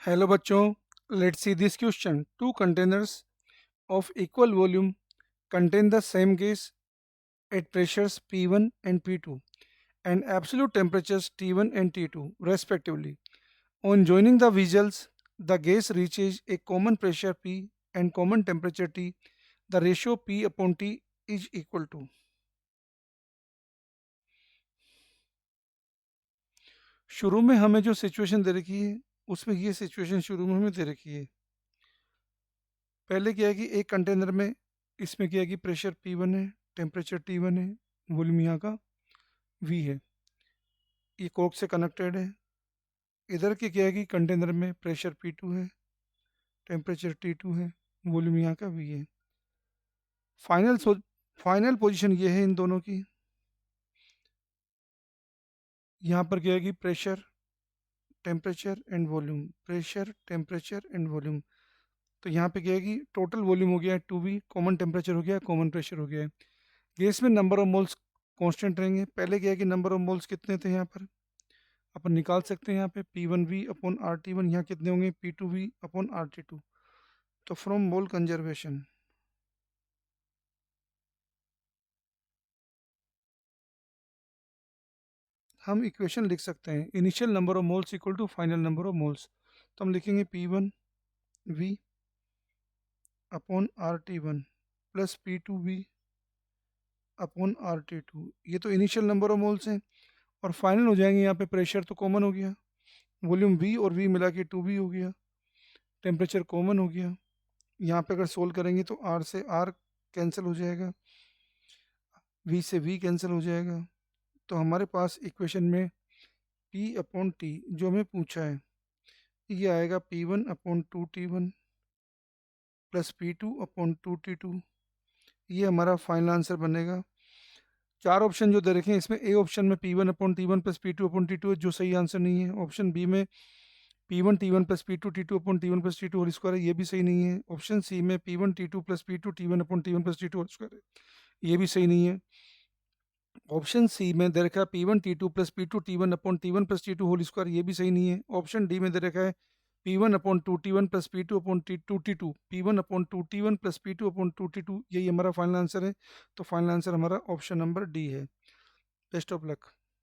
Hello बच्चों, let's see this question. Two containers of equal volume contain the same gas at pressures P1 and P2 and absolute temperatures T1 and T2 respectively. On joining the vessels, the gas reaches a common pressure P and common temperature T. The ratio P upon T is equal to. शुरू में हमें जो situation दे रखी है उसमें ये situation शुरू में हमें दे रखी है. पहले क्या है कि एक कंटेनर में इसमें क्या है कि प्रेशर P1 है, टेम्परेचर T1 है, वॉल्यूम यहाँ का V है, ये कोक से कनेक्टेड है. इधर के क्या है कि कंटेनर में प्रेशर P2 है, टेम्परेचर T2 है, वॉल्यूम यहाँ का V है. फाइनल फाइनल पोजीशन ये है इन दोनों की. यहाँ पर क्या है कि pressure, temperature and volume, pressure, temperature and volume. तो यहाँ पे क्या है कि टोटल वॉल्यूम हो गया 2V, कॉमन टेम्परेचर हो गया, कॉमन प्रेशर हो गया. गैस में नंबर ऑफ मोल्स कांस्टेंट रहेंगे. पहले क्या है कि नंबर ऑफ मोल्स कितने थे यहाँ पर अपन निकाल सकते हैं. यहाँ पे P1V अपॉन RT1, यहाँ कितने होंगे P2V अपॉन RT2. तो फ्रॉम मोल कंजर्वेशन हम इक्वेशन लिख सकते हैं. Initial number of moles equal to final number of moles. तो हम लिखेंगे P1V upon RT1 plus P2V upon RT2. ये तो इनिशियल नंबर ऑफ मोल्स हैं. और फाइनल हो जाएंगे. यहाँ पे प्रेशर तो कॉमन हो गया, वॉल्यूम V और V मिला के 2V हो गया, टेम्परेचर कॉमन हो गया. यहाँ पे अगर सोल्व करेंगे तो R से R कैंसिल हो जाएगा, V से V कैंसिल हो जाएगा. तो हमारे पास इक्वेशन में P अपॉन T जो हमें पूछा है ये आएगा P1 upon 2T1 plus P2 upon 2T2. ये हमारा फाइनल आंसर बनेगा. चार ऑप्शन जो दे रखे हैं इसमें ए ऑप्शन में P1 upon T1 plus P2 upon T2 है जो सही आंसर नहीं है. ऑप्शन बी में P1 T1 plus P2 T2 upon T1 plus T2 whole square है, ये भी सही नहीं है. ऑप्शन सी में P1 T2 plus P2 T1 upon T1 plus T2 whole square है, ये भी सही नहीं है. ऑप्शन सी में दे रखा है P1 T2 plus P2 T1 upon T1 plus T2 whole square, ये भी सही नहीं है. ऑप्शन डी में दे रखा है P1 upon 2T1 plus P2 upon 2T2, P1 upon 2T1 plus P2 upon 2T2, यही हमारा फाइनल आंसर है. तो फाइनल आंसर हमारा ऑप्शन नंबर डी है. Best of luck.